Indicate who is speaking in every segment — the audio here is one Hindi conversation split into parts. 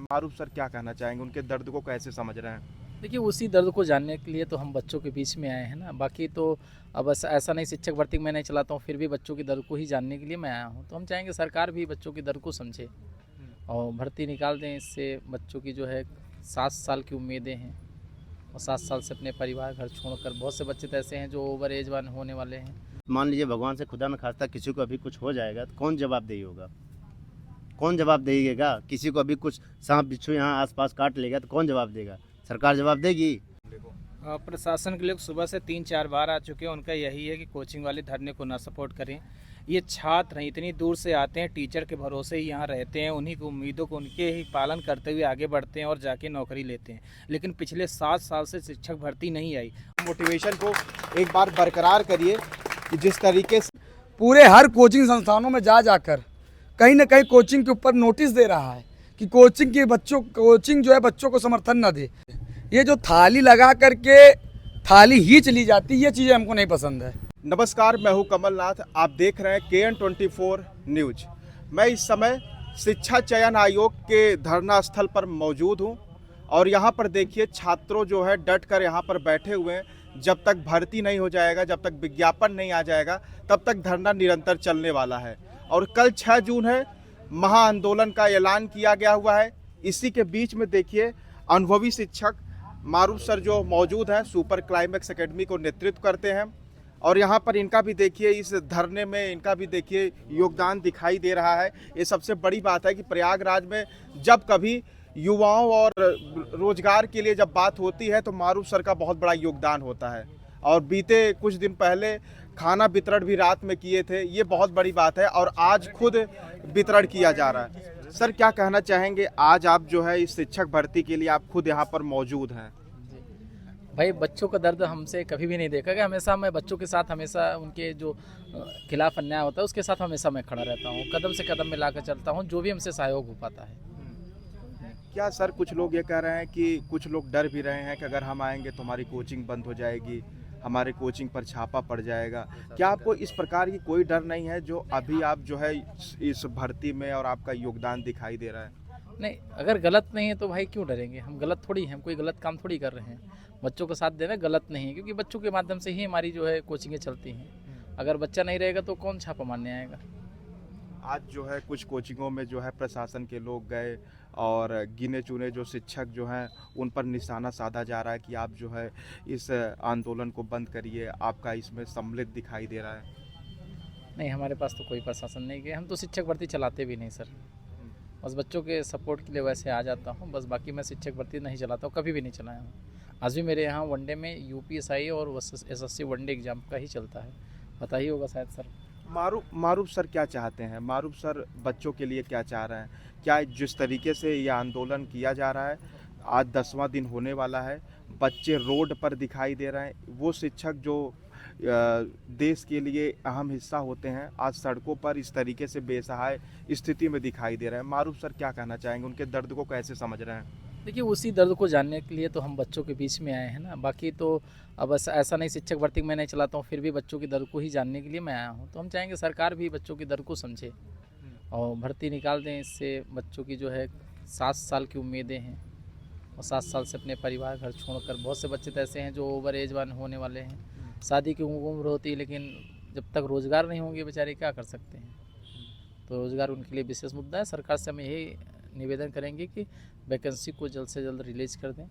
Speaker 1: मारूफ सर क्या कहना चाहेंगे, उनके दर्द को कैसे समझ रहे हैं?
Speaker 2: देखिए, उसी दर्द को जानने के लिए तो हम बच्चों के बीच में आए हैं ना। बाकी तो अब ऐसा नहीं, शिक्षक भर्ती मैं नहीं चलाता हूँ, फिर भी बच्चों की दर्द को ही जानने के लिए मैं आया हूँ। तो हम चाहेंगे सरकार भी बच्चों की दर्द को समझे और भर्ती निकाल दें। इससे बच्चों की जो है 7 साल की उम्मीदें हैं और 7 साल से अपने परिवार घर छोड़कर, बहुत से बच्चे तो ऐसे हैं जो ओवर एज वन होने वाले हैं।
Speaker 3: मान लीजिए भगवान से खुदा में खास्ता किसी को अभी कुछ हो जाएगा तो कौन जवाबदेही होगा? कौन जवाब देगा? किसी को अभी कुछ सांप बिच्छू यहाँ आसपास काट लेगा तो कौन जवाब देगा? सरकार जवाब देगी।
Speaker 4: प्रशासन के लोग सुबह से 3-4 बार आ चुके हैं। उनका यही है कि कोचिंग वाले धरने को ना सपोर्ट करें। ये छात्र हैं, इतनी दूर से आते हैं, टीचर के भरोसे ही यहाँ रहते हैं, उन्हीं की उम्मीदों को उनके ही पालन करते हुए आगे बढ़ते हैं और जाके नौकरी लेते हैं। लेकिन पिछले 7 साल से शिक्षक भर्ती नहीं आई।
Speaker 1: मोटिवेशन को एक बार बरकरार करिए कि जिस तरीके से
Speaker 5: पूरे हर कोचिंग संस्थानों में जाकर कहीं ना कहीं कोचिंग के ऊपर नोटिस दे रहा है कि कोचिंग जो है बच्चों को समर्थन न दे। ये जो थाली लगा करके थाली ही चली जाती है, ये चीज़ें हमको नहीं पसंद है।
Speaker 1: नमस्कार, मैं हूं कमलनाथ, आप देख रहे हैं KN24 न्यूज। मैं इस समय शिक्षा चयन आयोग के धरना स्थल पर मौजूद हूं और यहां पर देखिए छात्रों जो है डट कर यहां पर बैठे हुए हैं। जब तक भर्ती नहीं हो जाएगा, जब तक विज्ञापन नहीं आ जाएगा, तब तक धरना निरंतर चलने वाला है। और कल 6 जून है, महाआंदोलन का ऐलान किया गया हुआ है। इसी के बीच में देखिए अनुभवी शिक्षक मारूफ सर जो मौजूद हैं, सुपर क्लाइमेक्स एकेडमी को नेतृत्व करते हैं और यहाँ पर इनका भी देखिए इस धरने में इनका भी देखिए योगदान दिखाई दे रहा है। ये सबसे बड़ी बात है कि प्रयागराज में जब कभी युवाओं और रोजगार के लिए जब बात होती है तो मारूफ सर का बहुत बड़ा योगदान होता है। और बीते कुछ दिन पहले खाना वितरण भी रात में किए थे, ये बहुत बड़ी बात है और आज खुद वितरण किया जा रहा है। सर क्या कहना चाहेंगे, आज आप जो है इस शिक्षक भर्ती के लिए आप खुद यहाँ पर मौजूद हैं?
Speaker 2: भाई, बच्चों का दर्द हमसे कभी भी नहीं देखा गया। हमेशा मैं बच्चों के साथ, हमेशा उनके जो खिलाफ अन्याय होता है उसके साथ हमेशा मैं खड़ा रहता हूँ, कदम से कदम मिलाकर चलता हूँ, जो भी हमसे सहयोग हो पाता है।
Speaker 1: क्या सर कुछ लोग ये कह रहे हैं कि कुछ लोग डर भी रहे हैं कि अगर हम आएंगे तो हमारी कोचिंग बंद हो जाएगी, हमारे कोचिंग पर छापा पड़ जाएगा। क्या आपको इस प्रकार की कोई डर नहीं है जो अभी आप जो है इस भर्ती में और आपका योगदान दिखाई दे रहा है?
Speaker 2: नहीं, अगर गलत नहीं है तो भाई क्यों डरेंगे? हम गलत थोड़ी हैं, हम कोई गलत काम थोड़ी कर रहे हैं। बच्चों का साथ देना गलत नहीं है, क्योंकि बच्चों के माध्यम से ही हमारी जो है कोचिंगें चलती हैं। अगर बच्चा नहीं रहेगा तो कौन छापा मारने आएगा?
Speaker 1: आज जो है कुछ कोचिंगों में जो है प्रशासन के लोग गए और गिने चुने जो शिक्षक जो हैं उन पर निशाना साधा जा रहा है कि आप जो है इस आंदोलन को बंद करिए, आपका इसमें सम्मिलित दिखाई दे रहा है।
Speaker 2: नहीं, हमारे पास तो कोई प्रशासन नहीं गया। हम तो शिक्षक भर्ती चलाते भी नहीं सर। बस बच्चों के सपोर्ट के लिए वैसे आ जाता हूँ बस, बाकी मैं शिक्षक भर्ती नहीं चलाता हूँ, कभी भी नहीं चलाया हूँ। आज भी मेरे यहाँ वनडे में UPSI और SSC वनडे एग्जाम का ही चलता है, पता ही होगा शायद सर।
Speaker 1: मारूफ सर क्या चाहते हैं? मारूफ सर बच्चों के लिए क्या चाह रहे हैं? क्या जिस तरीके से यह आंदोलन किया जा रहा है, आज 10वां दिन होने वाला है, बच्चे रोड पर दिखाई दे रहे हैं, वो शिक्षक जो देश के लिए अहम हिस्सा होते हैं आज सड़कों पर इस तरीके से बेसहाय स्थिति में दिखाई दे रहे हैं। मारूफ सर क्या कहना चाहेंगे, उनके दर्द को कैसे समझ रहे हैं?
Speaker 2: देखिए, उसी दर्द को जानने के लिए तो हम बच्चों के बीच में आए हैं ना। बाकी तो अब ऐसा नहीं, शिक्षक भर्ती मैं नहीं चलाता हूँ, फिर भी बच्चों की दर्द को ही जानने के लिए मैं आया हूँ। तो हम चाहेंगे सरकार भी बच्चों की दर्द को समझे और भर्ती निकाल दें। इससे बच्चों की जो है 7 साल की उम्मीदें हैं और 7 साल से अपने परिवार घर छोड़कर, बहुत से बच्चे तो ऐसे हैं जो ओवर एज वन होने वाले हैं, शादी की उम्र होती है, लेकिन जब तक रोज़गार नहीं होंगे बेचारे क्या कर सकते हैं। तो रोज़गार उनके लिए विशेष मुद्दा है। सरकार से हम यही निवेदन करेंगे कि वैकेंसी को जल्द से जल्द रिलीज कर दें,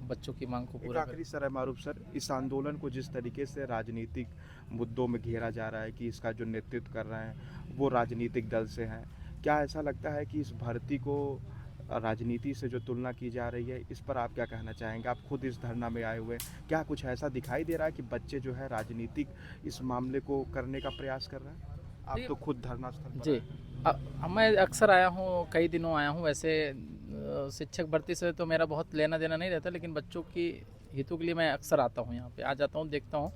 Speaker 2: बच्चों की मांग को पूरा करें।
Speaker 1: आखिरी सर है मारूफ सर, इस आंदोलन को जिस तरीके से राजनीतिक मुद्दों में घेरा जा रहा है कि इसका जो नेतृत्व कर रहे हैं वो राजनीतिक दल से हैं, क्या ऐसा लगता है कि इस भर्ती को राजनीति से जो तुलना की जा रही है, इस पर आप क्या कहना चाहेंगे? आप खुद इस धरना में आए हुए, क्या कुछ ऐसा दिखाई दे रहा है कि बच्चे जो है राजनीतिक इस मामले को करने का प्रयास कर रहे हैं? आप तो खुद धरना स्थल पर
Speaker 2: जी, मैं अक्सर आया हूँ, कई दिनों आया हूँ। वैसे शिक्षक भर्ती से तो मेरा बहुत लेना देना नहीं रहता, लेकिन बच्चों की हितों के लिए मैं अक्सर आता हूँ, यहाँ पे आ जाता हूँ, देखता हूँ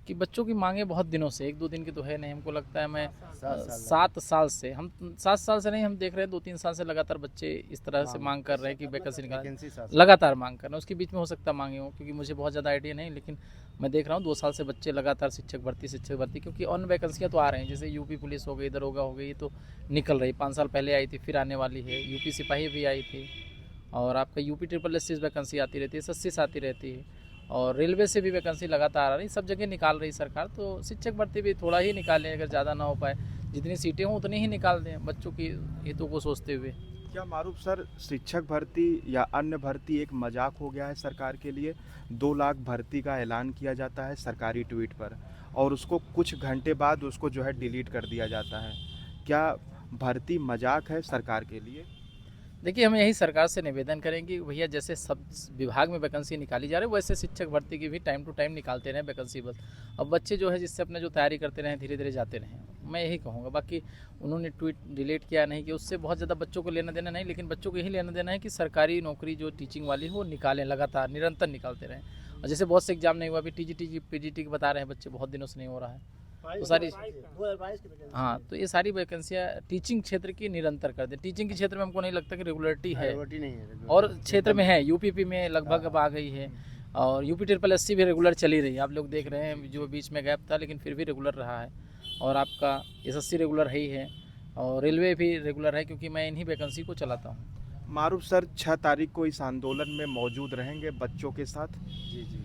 Speaker 2: कि बच्चों की मांगे बहुत दिनों से, 1-2 दिन की तो है नहीं। हमको लगता है मैं 7 साल से, हम 7 साल से नहीं, हम देख रहे हैं 2-3 साल से लगातार बच्चे इस तरह से मांग कर रहे हैं कि वैकेंसी निकाल, लगातार मांग कर रहे हैं। उसके बीच में हो सकता है मांगे हो, क्योंकि मुझे बहुत ज़्यादा आइडिया नहीं, लेकिन मैं देख रहा हूँ 2 साल से बच्चे लगातार शिक्षक भर्ती, क्योंकि अन्य वैकेंसियाँ तो आ रही हैं, जैसे यूपी पुलिस हो गई, दरोगा हो गई, ये तो निकल रही। 5 साल पहले आई थी, फिर आने वाली है। यूपी सिपाही भी आई थी, और आपका यूपी ट्रिपल एस वैकेंसी आती रहती है, SSC आती रहती है, और रेलवे से भी वैकेंसी लगातार आ रही, सब जगह निकाल रही सरकार। तो शिक्षक भर्ती भी थोड़ा ही निकालें, अगर ज़्यादा ना हो पाए, जितनी सीटें हों उतनी ही निकाल दें बच्चों की हितों को सोचते हुए।
Speaker 1: क्या मारूफ सर, शिक्षक भर्ती या अन्य भर्ती एक मजाक हो गया है सरकार के लिए? 2 लाख भर्ती का ऐलान किया जाता है सरकारी ट्वीट पर और उसको कुछ घंटे बाद उसको जो है डिलीट कर दिया जाता है। क्या भर्ती मजाक है सरकार के लिए?
Speaker 2: देखिए, हम यही सरकार से निवेदन करेंगे कि भैया जैसे सब विभाग में वैकेंसी निकाली जा रही है, वैसे शिक्षक भर्ती की भी टाइम टू टाइम निकालते रहें वैकेंसी बस। अब बच्चे जो है जिससे अपने जो तैयारी करते रहें, धीरे धीरे जाते रहें, मैं यही कहूँगा। बाकी उन्होंने ट्वीट डिलीट किया नहीं कि उससे बहुत ज़्यादा बच्चों को लेना देना नहीं, लेकिन बच्चों को यही लेना देना है कि सरकारी नौकरी जो टीचिंग वाली है वो निकालें, लगातार निरंतर निकालते रहें। और जैसे बहुत से एग्जाम नहीं हुआ, अभी TGT PGT की बता रहे हैं बच्चे, बहुत दिनों से नहीं हो रहा है, तो सारी हाँ, तो ये सारी वैकेंसियाँ टीचिंग क्षेत्र की निरंतर कर दें। टीचिंग के क्षेत्र में हमको नहीं लगता कि रेगुलरिटी है,
Speaker 3: नहीं है
Speaker 2: और क्षेत्र में है, UPP में लगभग अब आ गई है, और यूपी ट्रिपल SC भी रेगुलर चली रही है। आप लोग देख रहे हैं, जो बीच में गैप था लेकिन फिर भी रेगुलर रहा है, और आपका SSC रेगुलर है ही है, और रेलवे भी रेगुलर है, क्योंकि मैं इन्हीं वैकेंसी को चलाता हूँ।
Speaker 1: मारूफ सर, 6 तारीख को इस आंदोलन में मौजूद रहेंगे बच्चों के साथ?
Speaker 3: जी जी,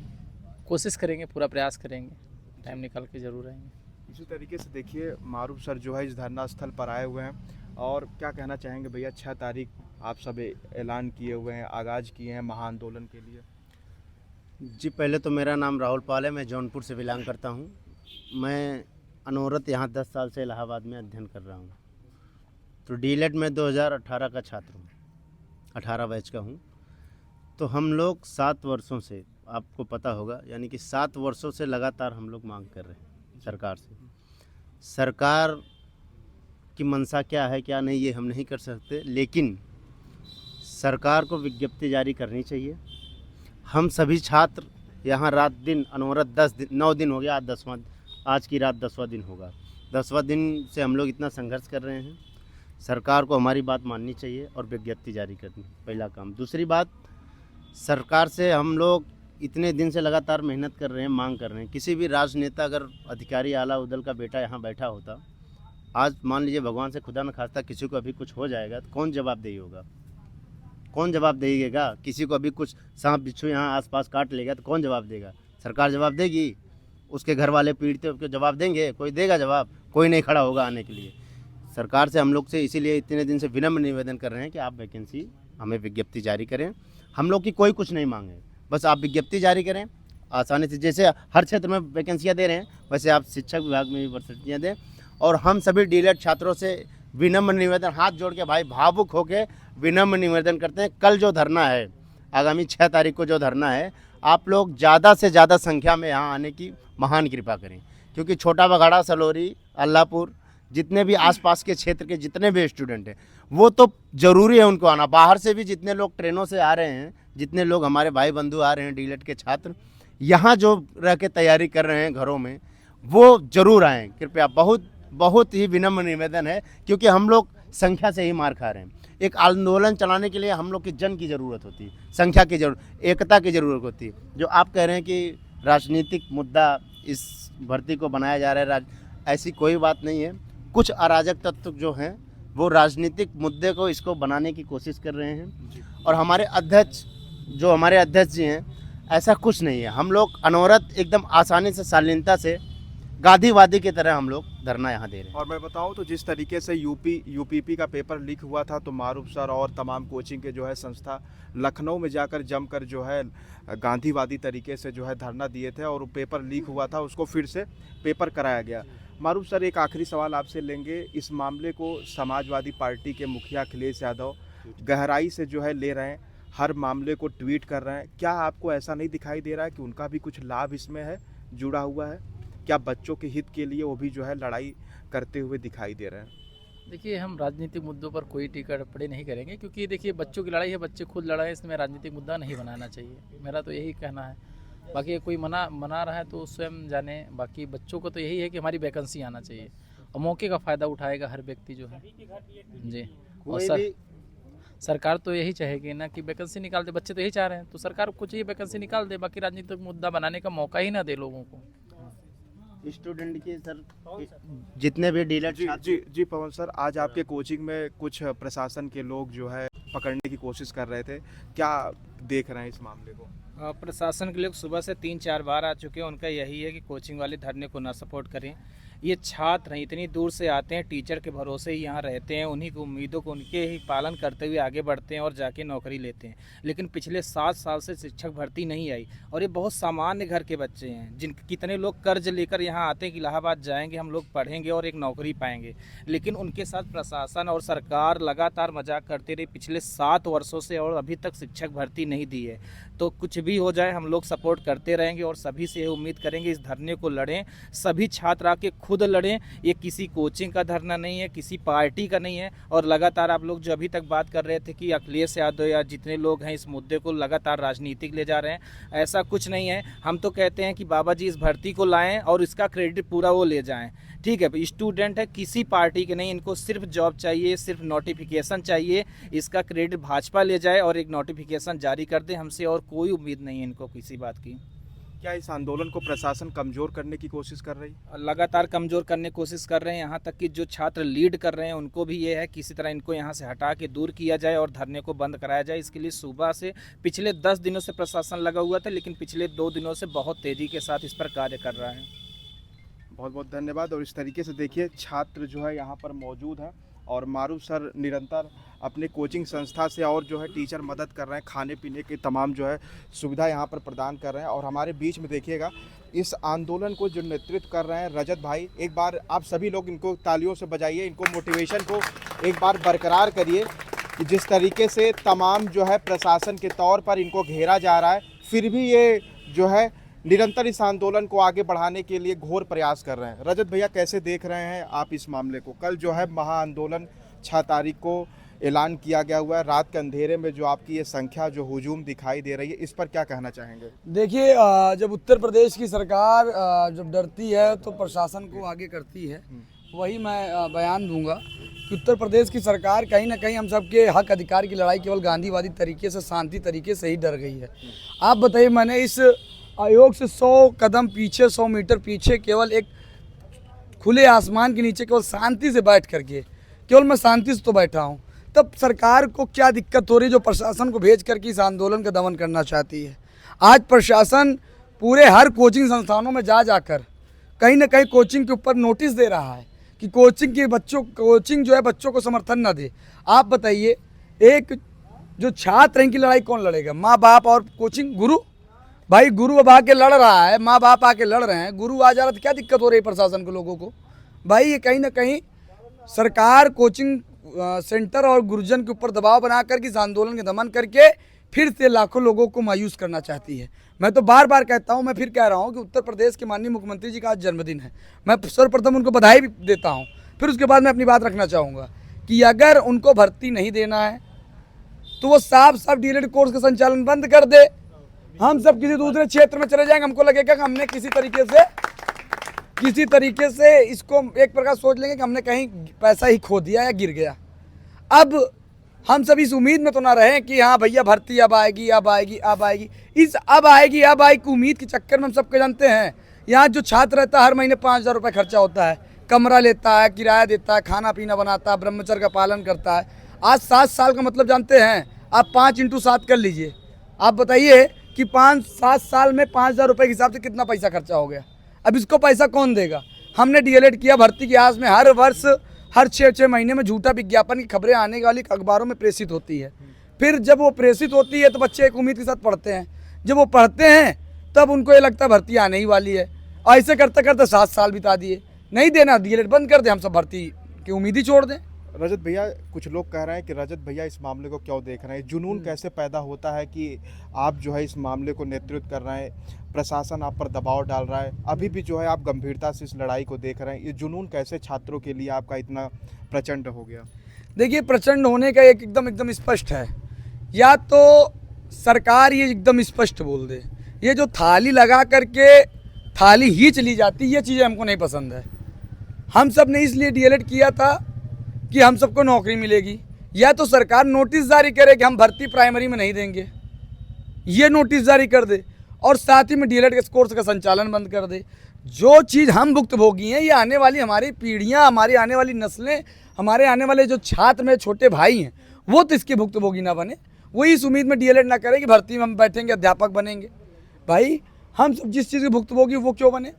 Speaker 2: कोशिश करेंगे, पूरा प्रयास करेंगे, टाइम निकाल के ज़रूर रहेंगे।
Speaker 1: इसी तरीके से देखिए, मारूफ सर जो है इस धरना स्थल पर आए हुए हैं, और क्या कहना चाहेंगे भैया? 6 तारीख आप सब ऐलान किए हुए हैं, आगाज़ किए हैं महाआंदोलन के लिए।
Speaker 3: जी पहले तो मेरा नाम राहुल पाल है, मैं जौनपुर से बिलोंग करता हूँ। मैं अनवरत यहाँ 10 साल से इलाहाबाद में अध्ययन कर रहा हूँ। तो डीएलएड में 2018 का छात्र हूँ, 18 बैच का हूँ। तो हम लोग 7 वर्षों से, आपको पता होगा, यानी कि 7 वर्षों से लगातार हम लोग मांग कर रहे हैं सरकार से। सरकार की मंशा क्या है क्या नहीं ये हम नहीं कर सकते, लेकिन सरकार को विज्ञप्ति जारी करनी चाहिए। हम सभी छात्र यहाँ रात दिन अनवरत 9 दिन हो गया, आज की रात 10वां दिन होगा। 10वां दिन से हम लोग इतना संघर्ष कर रहे हैं। सरकार को हमारी बात माननी चाहिए और विज्ञप्ति जारी करनी, पहला काम। दूसरी बात, सरकार से हम लोग इतने दिन से लगातार मेहनत कर रहे हैं, मांग कर रहे हैं। किसी भी राजनेता, अगर अधिकारी आला उदल का बेटा यहाँ बैठा होता, आज मान लीजिए भगवान से खुदा न खास्ता किसी को अभी कुछ हो जाएगा तो कौन जवाबदेही होगा? कौन जवाब देगा? किसी को अभी कुछ सांप बिच्छू यहाँ आसपास काट लेगा तो कौन जवाब देगा? सरकार जवाब देगी? उसके घर वाले पीड़ित उसको जवाब देंगे? कोई देगा जवाब? कोई नहीं खड़ा होगा आने के लिए। सरकार से हम लोग से इसीलिए इतने दिन से विनम्र निवेदन कर रहे हैं कि आप वैकेंसी हमें विज्ञप्ति जारी करें। हम लोग की कोई कुछ नहीं मांगे, बस आप विज्ञप्ति जारी करें आसानी से। जैसे हर क्षेत्र में वैकेंसियाँ दे रहे हैं, वैसे आप शिक्षक विभाग में भी वैकेंसियाँ दें। और हम सभी डीएलएड छात्रों से विनम्र निवेदन, हाथ जोड़ के भाई भावुक होकर विनम्र निवेदन करते हैं, कल जो धरना है, आगामी 6 तारीख को जो धरना है, आप लोग ज़्यादा से ज़्यादा संख्या में यहाँ आने की महान कृपा करें। क्योंकि छोटा बघाड़ा, सलोरी, अल्लाहपुर, जितने भी आसपास के क्षेत्र के जितने भी स्टूडेंट हैं, वो तो ज़रूरी है उनको आना। बाहर से भी जितने लोग ट्रेनों से आ रहे हैं, जितने लोग हमारे भाई बंधु आ रहे हैं डीएलएड के छात्र, यहाँ जो रह के तैयारी कर रहे हैं घरों में, वो ज़रूर आएँ कृपया। बहुत ही विनम्र निवेदन है, क्योंकि हम लोग संख्या से ही मार खा रहे हैं। एक आंदोलन चलाने के लिए हम लोग की जन की ज़रूरत होती है, संख्या की ज़रूरत, एकता की ज़रूरत होती है। जो आप कह रहे हैं कि राजनीतिक मुद्दा इस भर्ती को बनाया जा रहा है, ऐसी कोई बात नहीं है। कुछ अराजक तत्व जो हैं वो राजनीतिक मुद्दे को इसको बनाने की कोशिश कर रहे हैं। और हमारे अध्यक्ष जी हैं, ऐसा कुछ नहीं है। हम लोग अनवरत एकदम आसानी से, शालीनता से, गांधीवादी की तरह हम लोग धरना यहाँ दे रहे हैं।
Speaker 1: और मैं बताऊं तो जिस तरीके से यूपीपी का पेपर लीक हुआ था, तो मारूफ सर और तमाम कोचिंग के जो है संस्था लखनऊ में जाकर जमकर जो है गांधीवादी तरीके से जो है धरना दिए थे, और वो पेपर लीक हुआ था, उसको फिर से पेपर कराया गया। मारूफ सर, एक आखिरी सवाल आपसे लेंगे। इस मामले को समाजवादी पार्टी के मुखिया अखिलेश यादव गहराई से जो है ले रहे हैं, हर मामले को ट्वीट कर रहे हैं। क्या आपको ऐसा नहीं दिखाई दे रहा है कि उनका भी कुछ लाभ इसमें है, जुड़ा हुआ है? क्या बच्चों के हित के लिए वो भी जो है लड़ाई करते हुए दिखाई दे रहे हैं?
Speaker 2: देखिए, हम राजनीतिक मुद्दों पर कोई टीका टिप्पणी नहीं करेंगे, क्योंकि देखिए बच्चों की लड़ाई है, बच्चे खुद लड़ाई, इसमें राजनीतिक मुद्दा नहीं बनाना चाहिए। मेरा तो यही कहना है। बाकी कोई मना रहा है तो स्वयं जाने। बाकी बच्चों को तो यही है कि हमारी वैकेंसी आना चाहिए, और मौके का फ़ायदा उठाएगा हर व्यक्ति जो है जी। और सरकार तो यही चाहेगी ना कि वैकेंसी निकाल दे, बच्चे तो यही चाह रहे हैं, तो सरकार को चाहिए वैकेंसी निकाल दे, बाकी राजनीतिक मुद्दा बनाने का मौका ही ना दे लोगों को।
Speaker 3: स्टूडेंट की सर जितने भी डीलर
Speaker 1: जी जी जी पवन सर, आज आपके कोचिंग में कुछ प्रशासन के लोग जो है पकड़ने की कोशिश कर रहे थे, क्या देख रहे हैं इस मामले को?
Speaker 4: प्रशासन के लोग सुबह से 3-4 बार आ चुके हैं। उनका यही है कि कोचिंग वाले धरने को ना सपोर्ट करें। ये छात्र हैं, इतनी दूर से आते हैं, टीचर के भरोसे ही यहाँ रहते हैं, उन्हीं की उम्मीदों को उनके ही पालन करते हुए आगे बढ़ते हैं और जाके नौकरी लेते हैं। लेकिन पिछले 7 साल से शिक्षक भर्ती नहीं आई और ये बहुत सामान्य घर के बच्चे हैं, जिन कितने लोग कर्ज लेकर यहाँ आते हैं कि इलाहाबाद जाएंगे, हम लोग पढ़ेंगे और एक नौकरी पाएंगे। लेकिन उनके साथ प्रशासन और सरकार लगातार मजाक करते रही पिछले 7 वर्षों से और अभी तक शिक्षक भर्ती नहीं दी है। तो कुछ भी हो जाए हम लोग सपोर्ट करते रहेंगे और सभी से उम्मीद करेंगे इस धरने को लड़ें, सभी छात्र आके खुद लड़ें। ये किसी कोचिंग का धरना नहीं है, किसी पार्टी का नहीं है। और लगातार आप लोग जो अभी तक बात कर रहे थे कि अखिलेश यादव या जितने लोग हैं इस मुद्दे को लगातार राजनीतिक ले जा रहे हैं, ऐसा कुछ नहीं है। हम तो कहते हैं कि बाबा जी इस भर्ती को लाएं और इसका क्रेडिट पूरा वो ले जाएं। ठीक है, स्टूडेंट है, किसी पार्टी के नहीं, इनको सिर्फ जॉब चाहिए, सिर्फ नोटिफिकेशन चाहिए। इसका क्रेडिट भाजपा ले जाए और एक नोटिफिकेशन जारी कर दे, हमसे और कोई उम्मीद नहीं है इनको किसी बात की।
Speaker 1: क्या इस आंदोलन को प्रशासन कमजोर करने की कोशिश कर रही?
Speaker 4: लगातार कमज़ोर करने की कोशिश कर रहे हैं। यहाँ तक कि जो छात्र लीड कर रहे हैं उनको भी ये है किसी तरह इनको यहाँ से हटा के दूर किया जाए और धरने को बंद कराया जाए। इसके लिए सुबह से पिछले 10 दिनों से प्रशासन लगा हुआ था, लेकिन पिछले 2 दिनों से बहुत तेज़ी के साथ इस पर कार्य कर रहा है।
Speaker 1: बहुत बहुत धन्यवाद। और इस तरीके से देखिए छात्र जो है यहाँ पर मौजूद हैं और मारूफ सर निरंतर अपने कोचिंग संस्था से और जो है टीचर मदद कर रहे हैं, खाने पीने की तमाम जो है सुविधा यहाँ पर प्रदान कर रहे हैं। और हमारे बीच में देखिएगा इस आंदोलन को जो नेतृत्व कर रहे हैं रजत भाई, एक बार आप सभी लोग इनको तालियों से बजाइए, इनको मोटिवेशन को एक बार बरकरार करिए कि जिस तरीके से तमाम जो है प्रशासन के तौर पर इनको घेरा जा रहा है, फिर भी ये जो है निरंतर इस आंदोलन को आगे बढ़ाने के लिए घोर प्रयास कर रहे हैं। रजत भैया कैसे देख रहे हैं आप इस मामले को? कल जो है महा आंदोलन 6 तारीख को ऐलान किया गया हुआ है, रात के अंधेरे में जो आपकी ये संख्या जो हुजूम दिखाई दे रही है, इस पर क्या कहना चाहेंगे?
Speaker 5: देखिए, जब उत्तर प्रदेश की सरकार जब डरती है तो प्रशासन को आगे करती है। वही मैं बयान दूंगा कि उत्तर प्रदेश की सरकार कहीं ना कहीं हम सबके हक अधिकार की लड़ाई केवल गांधीवादी तरीके से, शांति तरीके से ही डर गई है। आप बताइए, मैंने इस आयोग से 100 कदम पीछे, 100 मीटर पीछे, केवल एक खुले आसमान के नीचे केवल शांति से बैठ करके, केवल मैं शांति से तो बैठा हूँ, तब सरकार को क्या दिक्कत हो रही जो प्रशासन को भेज करके इस आंदोलन का दमन करना चाहती है। आज प्रशासन पूरे हर कोचिंग संस्थानों में जा जाकर कहीं ना कहीं कोचिंग के ऊपर नोटिस दे रहा है कि कोचिंग जो है बच्चों को समर्थन न दे। आप बताइए, एक जो छात्र हैं इनकी लड़ाई कौन लड़ेगा? माँ बाप और कोचिंग गुरु? भाई गुरु अब आके लड़ रहा है, माँ बाप आके लड़ रहे हैं, गुरु आ जा रहा है, तो क्या दिक्कत हो रही है प्रशासन के लोगों को? भाई ये कहीं ना कहीं सरकार कोचिंग सेंटर और गुरुजन के ऊपर दबाव बना करके इस आंदोलन के दमन करके फिर से लाखों लोगों को मायूस करना चाहती है। मैं तो बार बार कहता हूं, मैं फिर कह रहा हूं कि उत्तर प्रदेश के माननीय मुख्यमंत्री जी का आज जन्मदिन है। मैं सर्वप्रथम उनको बधाई भी देता हूं, फिर उसके बाद मैं अपनी बात रखना चाहूँगा कि अगर उनको भर्ती नहीं देना है तो वो साफ साफ डीएलएड कोर्स का संचालन बंद कर दे। हम सब किसी दूसरे क्षेत्र में चले जाएंगे, हमको लगेगा कि हमने किसी तरीके से इसको एक प्रकार सोच लेंगे कि हमने कहीं पैसा ही खो दिया या गिर गया। अब हम सब इस उम्मीद में तो ना रहें कि हाँ भैया भर्ती अब आएगी। इस अब आएगी की उम्मीद के चक्कर में हम सबको जानते हैं, यहाँ जो छात्र रहता है हर महीने 5,000 रुपये खर्चा होता है, कमरा लेता है, किराया देता है, खाना पीना बनाता है, ब्रह्मचर्य का पालन करता है। आज 7 साल का मतलब जानते हैं आप? 5 × 7 कर लीजिए। आप बताइए कि 5-7 साल में 5,000 रुपये के हिसाब से कितना पैसा खर्चा हो गया। अब इसको पैसा कौन देगा? हमने डीएलएड किया, भर्ती की आस में हर वर्ष हर 6-6 महीने में झूठा विज्ञापन की खबरें आने वाली अखबारों में प्रेषित होती है। फिर जब वो प्रेषित होती है तो बच्चे एक उम्मीद के साथ पढ़ते हैं। जब वो पढ़ते हैं तब उनको ये लगता है भर्ती आने ही वाली है, और ऐसे करते करते 7 साल बिता दिए। नहीं देना, डीएलएड बंद कर दे, हम सब भर्ती की उम्मीद ही छोड़ दें।
Speaker 1: रजत भैया, कुछ लोग कह रहे हैं कि रजत भैया इस मामले को क्यों देख रहे हैं? जुनून कैसे पैदा होता है कि आप जो है इस मामले को नेतृत्व कर रहे हैं, प्रशासन आप पर दबाव डाल रहा है, अभी भी जो है आप गंभीरता से इस लड़ाई को देख रहे हैं, ये जुनून कैसे छात्रों के लिए आपका इतना प्रचंड हो गया?
Speaker 5: देखिए, प्रचंड होने का एक एकदम स्पष्ट है, या तो सरकार ये एकदम स्पष्ट बोल दे, ये जो थाली लगा करके थाली ही चली जाती, ये चीज़ें हमको नहीं पसंद है। हम सब ने इसलिए डीएलएड किया था कि हम सबको नौकरी मिलेगी, या तो सरकार नोटिस जारी करे कि हम भर्ती प्राइमरी में नहीं देंगे, ये नोटिस जारी कर दे, और साथ ही में डीएलएड के कोर्स का संचालन बंद कर दे। जो चीज़ हम भुक्तभोगी हैं, ये आने वाली हमारी पीढ़ियां, हमारी आने वाली नस्लें, हमारे आने वाले जो छात्र में छोटे भाई हैं, वो तो इसके भुक्तभोगी ना बने। वो इस उम्मीद में डीएलएड ना करें कि भर्ती में हम बैठेंगे अध्यापक बनेंगे। भाई हम सब जिस चीज़ के भुक्तभोगी वो क्यों बने?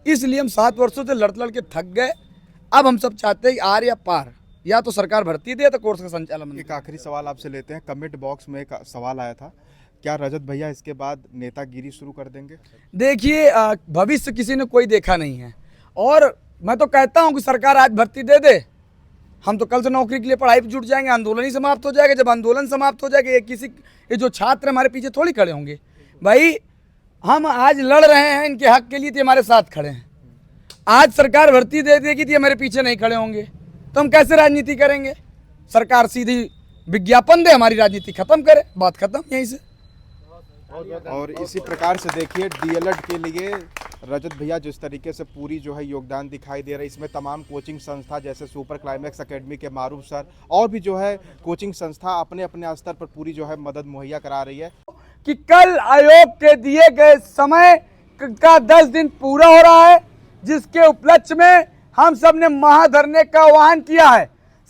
Speaker 5: इसलिए हम 7 वर्षों से लड़ के थक गए। अब हम सब चाहते हैं कि आर या पार, या तो सरकार भर्ती दे या तो कोर्स का संचालन बंद।
Speaker 1: एक आखिरी सवाल आपसे लेते हैं। कमेंट बॉक्स में एक सवाल आया था, क्या रजत भैया इसके बाद नेतागिरी शुरू कर देंगे?
Speaker 5: देखिए भविष्य किसी ने कोई देखा नहीं है, और मैं तो कहता हूं कि सरकार आज भर्ती दे दे, हम तो कल से नौकरी के लिए पढ़ाई पे जुट जाएंगे, आंदोलन ही समाप्त हो जाएगा। जब आंदोलन समाप्त हो जाएगा, ये जो छात्र हमारे पीछे थोड़ी खड़े होंगे। भाई हम आज लड़ रहे हैं इनके हक के लिए, तो हमारे साथ खड़े हैं। आज सरकार भर्ती दे देगी तो हमारे पीछे नहीं खड़े होंगे, तो हम कैसे राजनीति करेंगे? सरकार सीधी विज्ञापन दे, हमारी राजनीति खत्म करे, बात खत्म यहीं से।
Speaker 1: और इसी प्रकार से देखिए डीएलएड के लिए रजत भैया जिस तरीके से पूरी जो है योगदान दिखाई दे रहा है, इसमें तमाम कोचिंग संस्था जैसे सुपर क्लाइमैक्स एकेडमी के मारूफ सर और भी जो है कोचिंग संस्था अपने अपने स्तर पर पूरी जो है मदद मुहैया करा रही है।
Speaker 5: कि कल आयोग के दिए गए समय का 10 दिन पूरा हो रहा है, जिसके उपलक्ष्य में हम सब ने महाधरने का आह्वान किया है।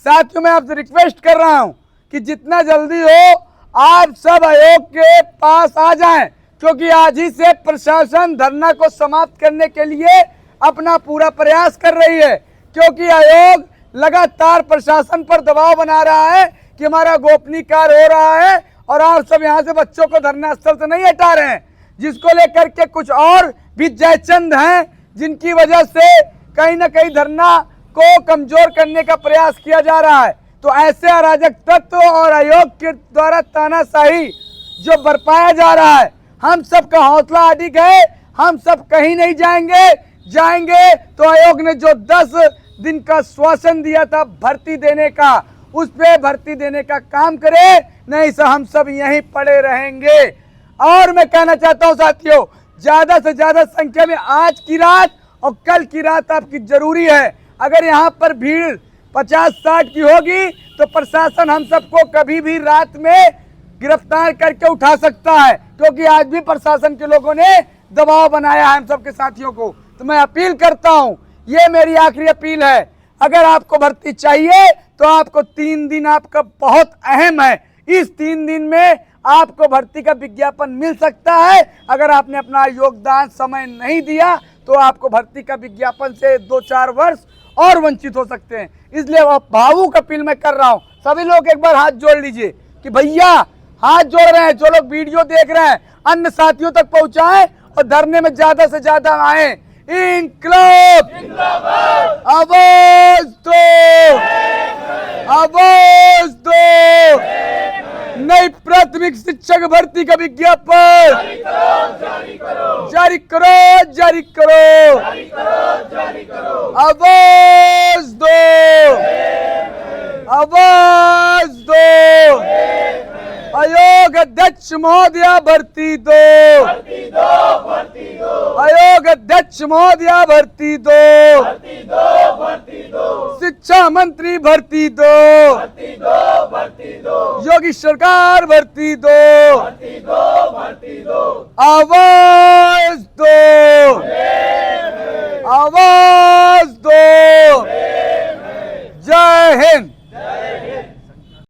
Speaker 5: साथियों मैं आपसे रिक्वेस्ट कर रहा हूं कि जितना जल्दी हो आप सब आयोग के पास आ जाएं, क्योंकि आज ही से प्रशासन धरना को समाप्त करने के लिए अपना पूरा प्रयास कर रही है। क्योंकि आयोग लगातार प्रशासन पर दबाव बना रहा है कि हमारा गोपनीय कार्य हो रहा है और आप सब यहाँ से बच्चों को धरना स्थल से नहीं हटा रहे हैं, जिसको लेकर के कुछ और भी जयचंद हैं, जिनकी वजह से कहीं ना कहीं धरना को कमजोर करने का प्रयास किया जा रहा है। तो ऐसे अराजक तत्व और आयोग के द्वारा तानाशाही जो बरपाया जा रहा है, हम सब का हौसला अडिग है, हम सब कहीं नहीं जाएंगे तो आयोग ने जो 10 दिन का श्वासन दिया था भर्ती देने का, उस पे भर्ती देने का काम करे, नहीं तो हम सब यहीं पड़े रहेंगे। और मैं कहना चाहता हूं साथियों, ज्यादा से ज्यादा संख्या में आज की रात और कल की रात आपकी जरूरी है। अगर यहाँ पर भीड़ 50-60 की होगी तो प्रशासन हम सबको कभी भी रात में गिरफ्तार करके उठा सकता है, क्योंकि आज भी प्रशासन के लोगों ने दबाव बनाया है हम सबके साथियों को। तो मैं अपील करता हूं, ये मेरी आखिरी अपील है, अगर आपको भर्ती चाहिए तो आपको 3 दिन आपका बहुत अहम है। इस 3 दिन में आपको भर्ती का विज्ञापन मिल सकता है। अगर आपने अपना योगदान समय नहीं दिया तो आपको भर्ती का विज्ञापन से 2-4 वर्ष और वंचित हो सकते हैं। इसलिए भावुक अपील मैं कर रहा हूं, सभी लोग एक बार हाथ जोड़ लीजिए कि भैया हाथ जोड़ रहे हैं, जो लोग वीडियो देख रहे हैं अन्य साथियों तक पहुंचाएं और धरने में ज्यादा से ज्यादा आए। इंकलाब आवाज दो, आवाज दो, नई प्राथमिक शिक्षक भर्ती का विज्ञापन जारी करो, आवाज दो, आवाज दो, आयोग अध्यक्ष महोदया भर्ती दो, आयोग अध्यक्ष महोदया भर्ती दो, शिक्षा मंत्री भर्ती दो, योगी सरकार भर्ती दो, आवाज